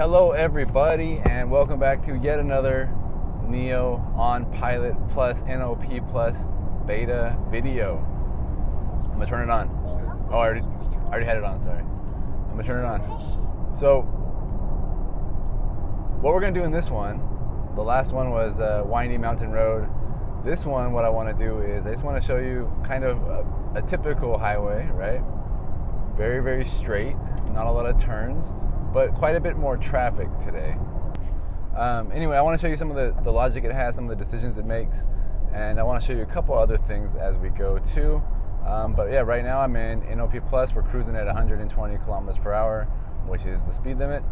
Hello everybody, and welcome back to yet another NIO on Pilot Plus NOP Plus beta video. I'm gonna turn it on. Oh, I already had it on, sorry. I'm gonna turn it on. So, what we're gonna do in this one, the last one was windy mountain road. This one, what I wanna do is, I just wanna show you kind of a typical highway, right? Very, very straight, not a lot of turns, but quite a bit more traffic today. Anyway, I want to show you some of the logic it has, some of the decisions it makes, and I want to show you a couple other things as we go too. But yeah, right now I'm in NOP Plus. We're cruising at 120 kilometers per hour, which is the speed limit,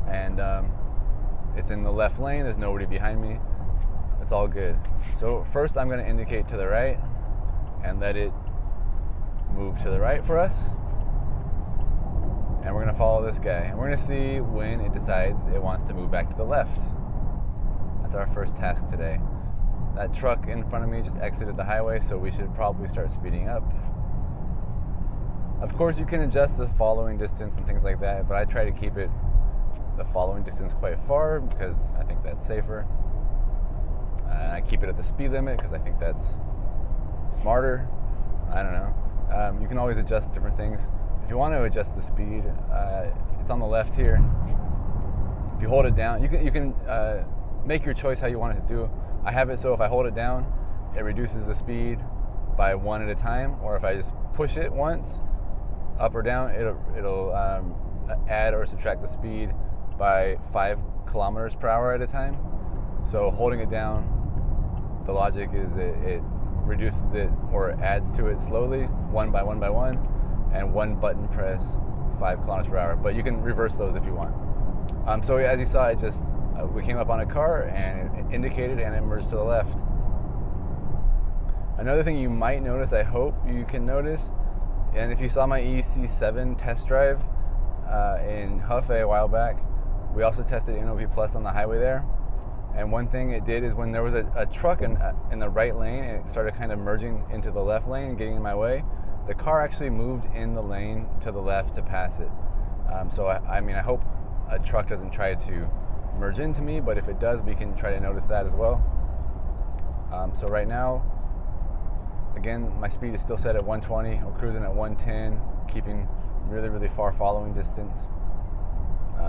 and it's in the left lane. There's nobody behind me. It's all good. So first I'm going to indicate to the right and let it move to the right for us. And we're going to follow this guy, and we're going to see when it decides it wants to move back to the left. That's our first task today. That truck in front of me just exited the highway, so we should probably start speeding up. Of course, you can adjust the following distance and things like that, but I try to keep it the following distance quite far because I think that's safer. I keep it at the speed limit because I think that's smarter. I don't know. You can always adjust different things. If you want to adjust the speed, it's on the left here. If you hold it down, you can make your choice how you want it to do. I have it so if I hold it down, it reduces the speed by one at a time, or if I just push it once, up or down, it'll add or subtract the speed by 5 kilometers per hour at a time. So holding it down, the logic is it reduces it or adds to it slowly, one by one, and one button press, 5 kilometers per hour. But you can reverse those if you want. So as you saw, we came up on a car and it indicated and it merged to the left. Another thing you might notice, I hope you can notice, and if you saw my EC7 test drive in Hefei a while back, we also tested NOP Plus on the highway there. And one thing it did is when there was a truck in the right lane and it started kind of merging into the left lane and getting in my way, the car actually moved in the lane to the left to pass it. So I mean, I hope a truck doesn't try to merge into me, but if it does, we can try to notice that as well. So right now, again, my speed is still set at 120. We're cruising at 110, keeping really, really far following distance.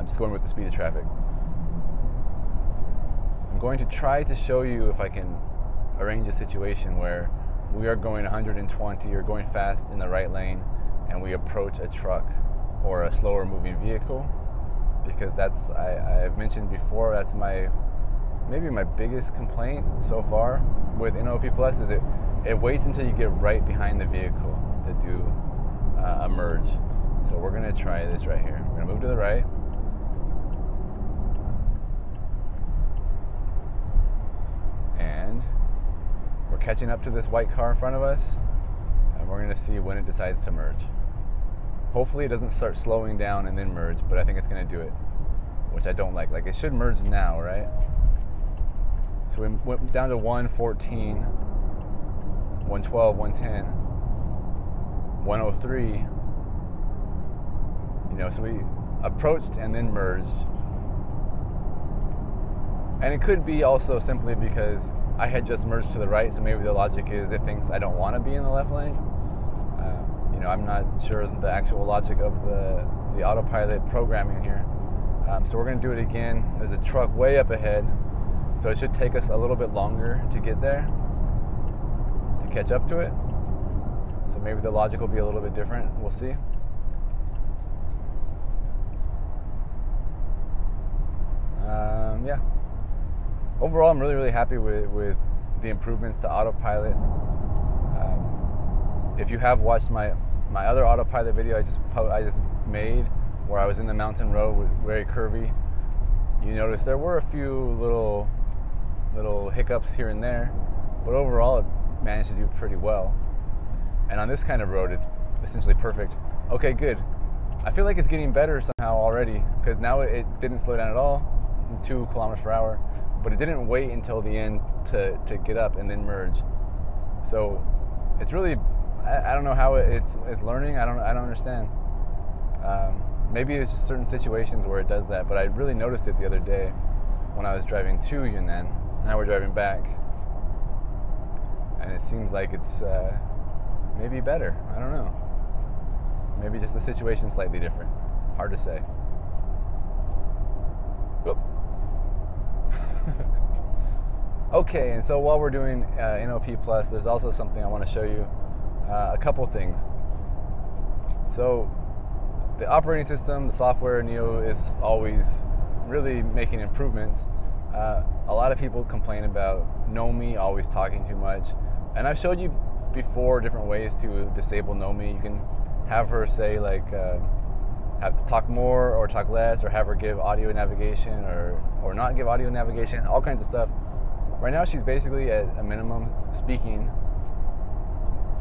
Just going with the speed of traffic. I'm going to try to show you if I can arrange a situation where we are going 120 or going fast in the right lane and we approach a truck or a slower moving vehicle, because that's, I've mentioned before, that's maybe my biggest complaint so far with NOP Plus is it waits until you get right behind the vehicle to do a merge. So we're going to try this right here. We're going to move to the right. And we're catching up to this white car in front of us, and we're going to see when it decides to merge. Hopefully it doesn't start slowing down and then merge, but I think it's going to do it, which I don't like. Like, it should merge now, right? So we went down to 114, 112, 110, 103. You know, so we approached and then merged. And it could be also simply because I had just merged to the right, so maybe the logic is it thinks I don't want to be in the left lane. You know, I'm not sure the actual logic of the autopilot programming here. So we're going to do it again. There's a truck way up ahead, so it should take us a little bit longer to get there, to catch up to it. So maybe the logic will be a little bit different. We'll see. Yeah. Overall, I'm really, really happy with the improvements to autopilot. If you have watched my other autopilot video I just made, where I was in the mountain road, very curvy, you notice there were a few little hiccups here and there, but overall it managed to do pretty well. And on this kind of road, it's essentially perfect. Okay, good. I feel like it's getting better somehow already, because now it didn't slow down at all, 2 kilometers per hour. But it didn't wait until the end to get up and then merge. So it's really, I don't know how it's learning. I don't understand. maybe it's just certain situations where it does that, but I really noticed it the other day when I was driving to Yunnan. Now we're driving back, and it seems like it's maybe better. I don't know. Maybe just the situation's slightly different. Hard to say. Whoop. Okay, and so while we're doing NOP Plus, there's also something I want to show you. A couple things. So the operating system, the software, NIO is always really making improvements. A lot of people complain about NOMI always talking too much, and I've showed you before different ways to disable NOMI. You can have her say like talk more or talk less, or have her give audio navigation or not give audio navigation, all kinds of stuff. Right now she's basically at a minimum speaking,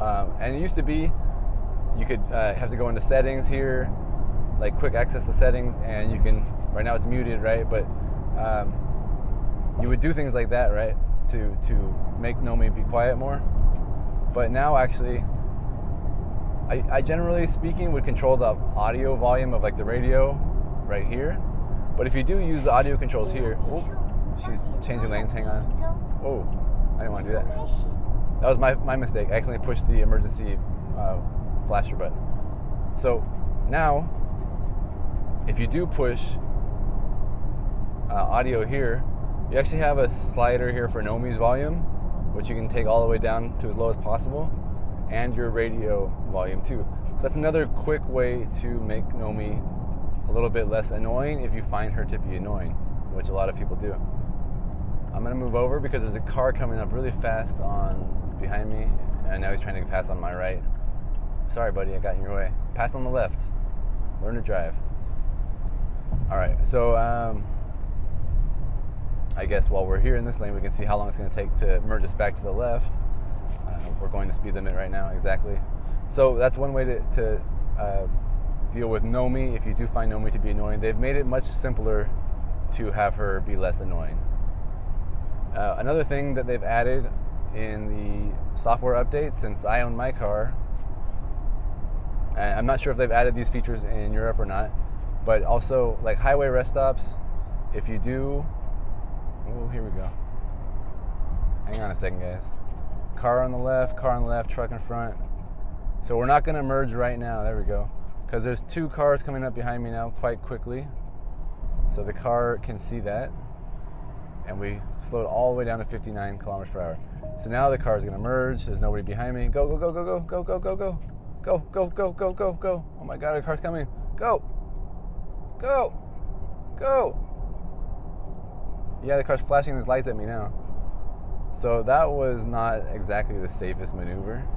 and it used to be you could have to go into settings here, like quick access to settings, and you can, right now it's muted, right? But you would do things like that, right? To make NOMI be quiet more. But now actually, I generally speaking would control the audio volume of like the radio right here. But if you do use the audio controls here, oh, she's changing lanes, hang on. Oh, I didn't want to do that. That was my mistake. I accidentally pushed the emergency flasher button. So now, if you do push audio here, you actually have a slider here for NOMI's volume, which you can take all the way down to as low as possible, and your radio volume too. So that's another quick way to make NOMI a little bit less annoying if you find her to be annoying, which a lot of people do. I'm gonna move over because there's a car coming up really fast on behind me, and now he's trying to pass on my right. Sorry, buddy, I got in your way. Pass on the left. Learn to drive. All right, so I guess while we're here in this lane, we can see how long it's going to take to merge us back to the left. We're going to speed limit right now, exactly. So that's one way to deal with NOMI if you do find NOMI to be annoying. They've made it much simpler to have her be less annoying. Another thing that they've added in the software updates since I own my car, and I'm not sure if they've added these features in Europe or not, but also like highway rest stops, if you do, oh, here we go. Hang on a second, guys. Car on the left, truck in front. So we're not gonna merge right now, there we go. Because there's two cars coming up behind me now quite quickly. So the car can see that. And we slowed all the way down to 59 kilometers per hour. So now the car is gonna merge, there's nobody behind me. Go, go, go, go, go, go, go, go, go. Go, go, go, go, go, go. Oh my God, the car's coming. Go, go, go. Yeah, the car's flashing his lights at me now. So that was not exactly the safest maneuver.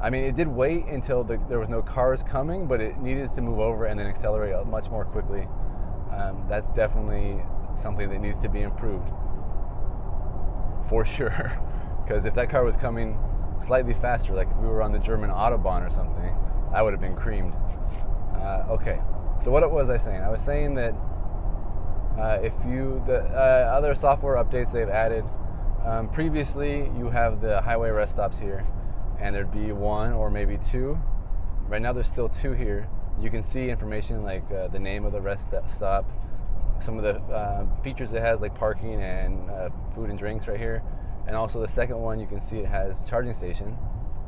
I mean, it did wait until there was no cars coming, but it needed to move over and then accelerate much more quickly. That's definitely something that needs to be improved, for sure. Because if that car was coming slightly faster, like if we were on the German Autobahn or something, I would have been creamed. Okay, so what was I saying? I was saying that other software updates they've added, previously you have the highway rest stops here, and there'd be one or maybe two. Right now there's still two here. You can see information like the name of the rest stop, some of the features it has like parking and food and drinks right here. And also the second one, you can see it has charging station.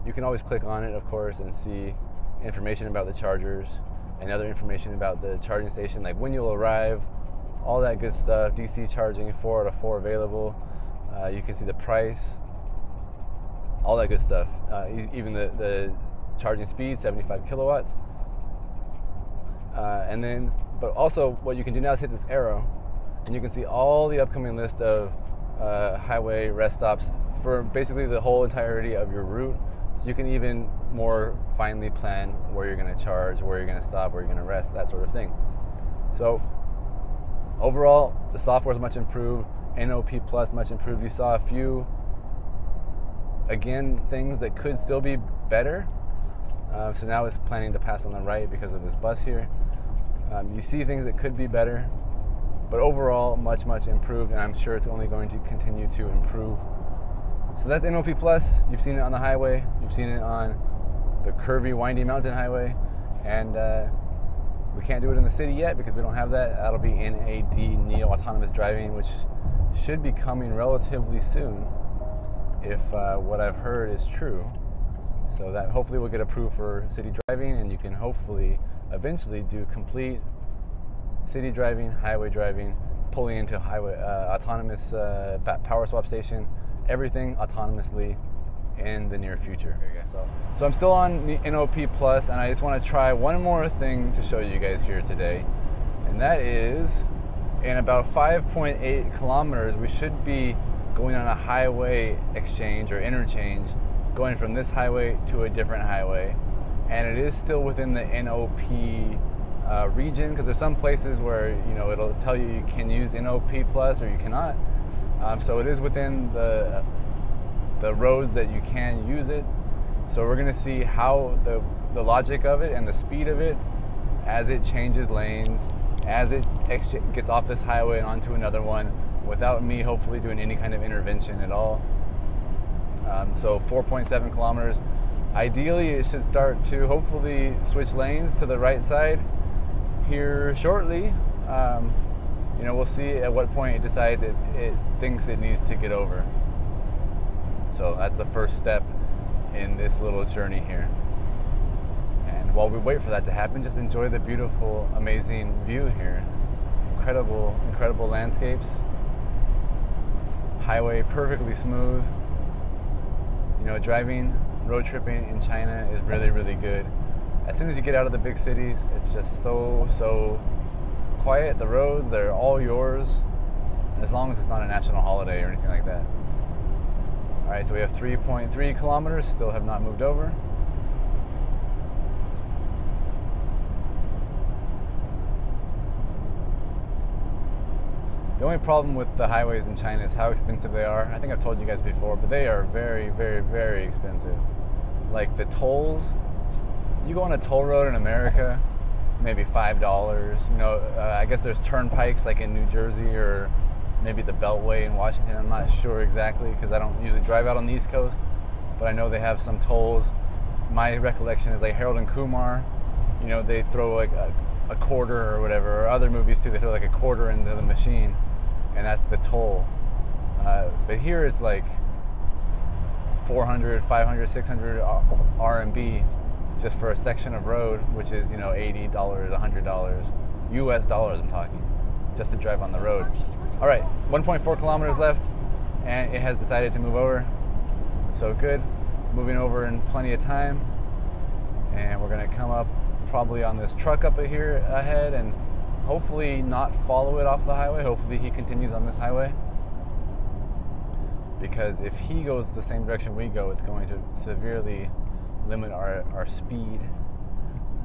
You can always click on it, of course, and see information about the chargers and other information about the charging station, like when you'll arrive, all that good stuff. DC charging, 4 out of 4 available. You can see the price, all that good stuff. Even the charging speed, 75 kilowatts. And then, but also what you can do now is hit this arrow, and you can see all the upcoming list of highway rest stops for basically the whole entirety of your route. So you can even more finely plan where you're going to charge, where you're going to stop, where you're going to rest, that sort of thing. So overall, the software is much improved. NOP Plus much improved. You saw a few, again, things that could still be better. So now it's planning to pass on the right because of this bus here. You see things that could be better, but overall much improved, and I'm sure it's only going to continue to improve. So that's NOP Plus. You've seen it on the highway, you've seen it on the curvy, windy mountain highway, and We can't do it in the city yet because we don't have that. That'll be NAD, NIO Autonomous Driving, which should be coming relatively soon if what I've heard is true. So that hopefully will get approved for city driving, and you can hopefully eventually do complete city driving, highway driving, pulling into highway autonomous power swap station, everything autonomously in the near future. So I'm still on NOP Plus, and I just want to try one more thing to show you guys here today, and that is in about 5.8 kilometers we should be going on a highway exchange or interchange, going from this highway to a different highway, and it is still within the NOP region, because there's some places where, you know, it'll tell you you can use NOP Plus or you cannot. So it is within the roads that you can use it. So we're gonna see how the logic of it and the speed of it as it changes lanes, as it gets off this highway and onto another one, without me hopefully doing any kind of intervention at all. So 4.7 kilometers. Ideally, it should start to hopefully switch lanes to the right side here shortly. You know, we'll see at what point it decides it thinks it needs to get over. So that's the first step in this little journey here. And while we wait for that to happen, just enjoy the beautiful, amazing view here. Incredible, incredible landscapes. Highway perfectly smooth. You know, driving, road tripping in China is really, really good. As soon as you get out of the big cities, it's just so quiet. The roads, they're all yours, as long as it's not a national holiday or anything like that. All right, so we have 3.3 kilometers, still have not moved over. The only problem with the highways in China is how expensive they are. I think I've told you guys before, but they are very, very, very expensive. Like the tolls, you go on a toll road in America, maybe $5. You know, I guess there's turnpikes like in New Jersey or maybe the Beltway in Washington. I'm not sure exactly because I don't usually drive out on the East Coast, but I know they have some tolls. My recollection is like Harold and Kumar, you know, they throw like a quarter or whatever, or other movies too, they throw like a quarter into the machine, and that's the toll. But here it's like 400, 500, 600 RMB just for a section of road, which is, you know, $80, $100, US dollars I'm talking, just to drive on the road. All right, 1.4 kilometers left, and it has decided to move over. So good, moving over in plenty of time. And we're gonna come up probably on this truck up here ahead and hopefully not follow it off the highway. Hopefully he continues on this highway, because if he goes the same direction we go, it's going to severely limit our speed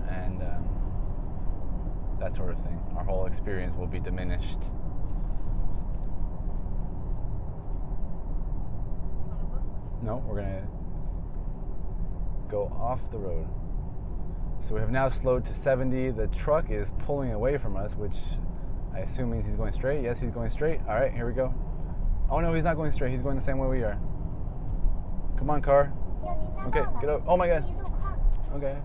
and that sort of thing. Our whole experience will be diminished. No, we're gonna go off the road. So we have now slowed to 70. The truck is pulling away from us, which I assume means he's going straight. Yes, he's going straight. All right, here we go. Oh no, he's not going straight. He's going the same way we are. Come on, car. Okay, get out. Oh my God. Okay.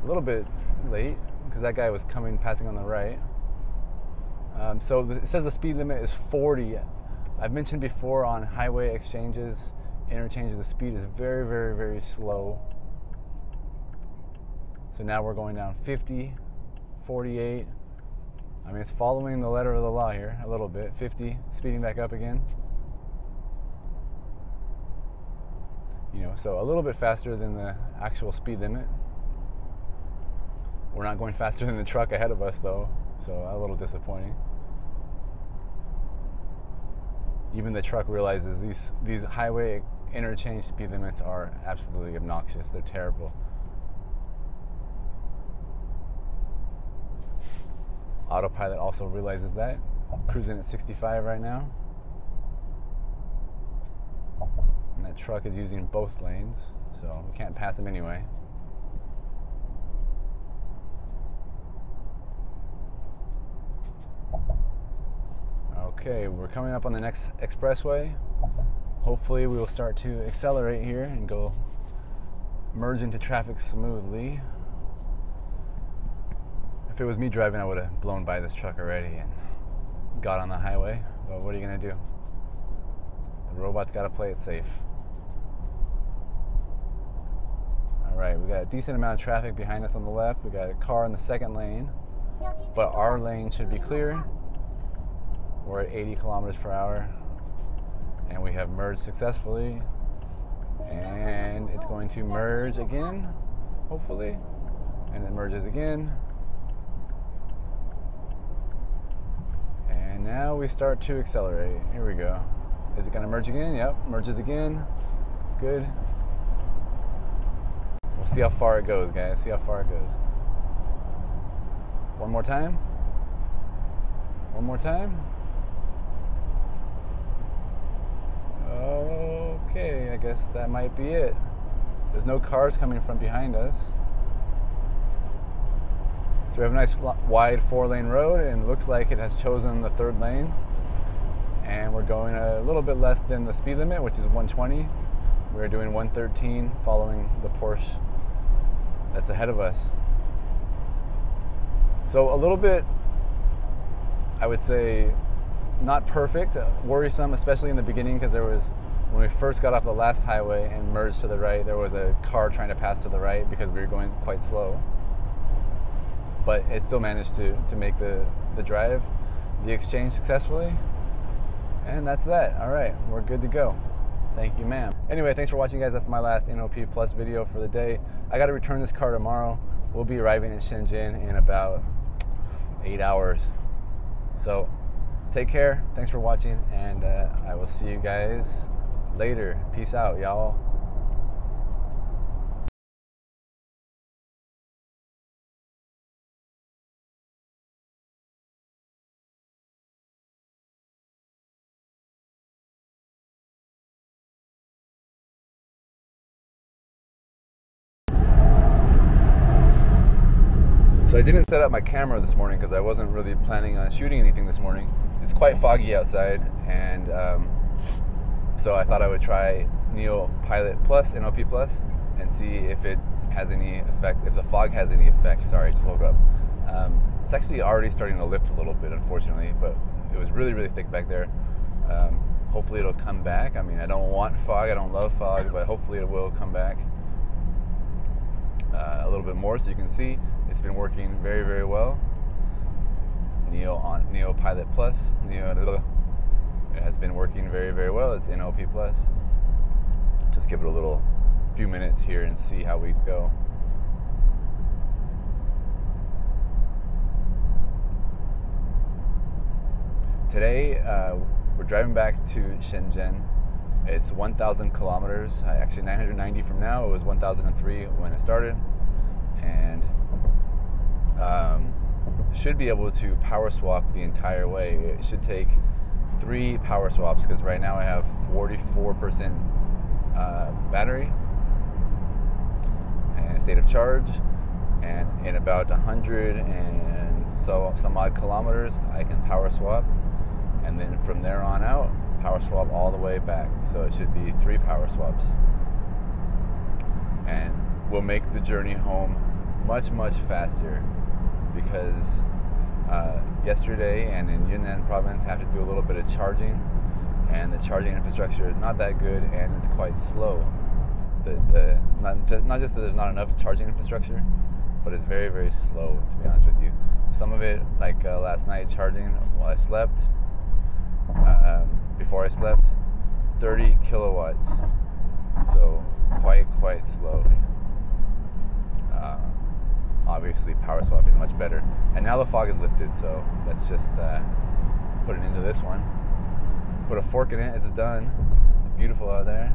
A little bit late because that guy was passing on the right. So it says the speed limit is 40. I've mentioned before on highway exchanges, interchanges, the speed is very, very, very slow. So now we're going down 50, 48. I mean, it's following the letter of the law here a little bit. 50, speeding back up again. You know, so a little bit faster than the actual speed limit. We're not going faster than the truck ahead of us though, so a little disappointing. Even the truck realizes these highway interchange speed limits are absolutely obnoxious. They're terrible. Autopilot also realizes that. Cruising at 65 right now. And that truck is using both lanes, so we can't pass him anyway. Okay, we're coming up on the next expressway. Hopefully we will start to accelerate here and go merge into traffic smoothly. If it was me driving, I would have blown by this truck already and got on the highway. But what are you gonna do? The robot's gotta play it safe. All right, we got a decent amount of traffic behind us on the left. We got a car in the second lane, but our lane should be clear. We're at 80 kilometers per hour, and we have merged successfully. And it's going to merge again, hopefully, and it merges again. And now we start to accelerate. Here we go. Is it gonna merge again? Yep, merges again. Good. We'll see how far it goes, guys. See how far it goes. One more time. One more time. Okay, I guess that might be it. There's no cars coming from behind us. So we have a nice wide 4-lane road, and it looks like it has chosen the 3rd lane. And we're going a little bit less than the speed limit, which is 120. We're doing 113 following the Porsche that's ahead of us. So a little bit, I would say, not perfect, worrisome, especially in the beginning, because there was, when we first got off the last highway and merged to the right, there was a car trying to pass to the right because we were going quite slow. But it still managed to make the drive, the exchange successfully. And that's that. All right, we're good to go. Thank you, ma'am. Anyway, thanks for watching, guys. That's my last NOP Plus video for the day. I got to return this car tomorrow. We'll be arriving in Shenzhen in about 8 hours. So take care. Thanks for watching, and I will see you guys later. Peace out, y'all. So I didn't set up my camera this morning because I wasn't really planning on shooting anything this morning. It's quite foggy outside, and so I thought I would try NIO Pilot Plus, NOP Plus, and see if it has any effect, if the fog has any effect. Sorry, I just woke up. It's actually already starting to lift a little bit, unfortunately, but it was really, really thick back there. Hopefully it'll come back. I mean, I don't want fog, I don't love fog, but hopefully it will come back a little bit more so you can see. It's been working very, very well. NIO Pilot Plus, it has been working very, very well. It's NOP Plus. Just give it a few minutes here and see how we go. Today, we're driving back to Shenzhen. It's 1,000 kilometers, actually 990 from now. It was 1,003 when it started. And should be able to power swap the entire way. It should take 3 power swaps, because right now I have 44% battery and state of charge, and in about 100 and some odd kilometers I can power swap, and then from there on out power swap all the way back. So it should be 3 power swaps, and we'll make the journey home much, much faster, because yesterday and in Yunnan province have to do a little bit of charging, and the charging infrastructure is not that good and it's quite slow. Not just that there's not enough charging infrastructure, but it's very, very slow, to be honest with you. Some of it, like last night charging while I slept, before I slept, 30 kilowatts, so quite slow. Obviously power swapping much better, and now the fog is lifted, so let's just put it into this one, put a fork in it. It's done. It's beautiful out there.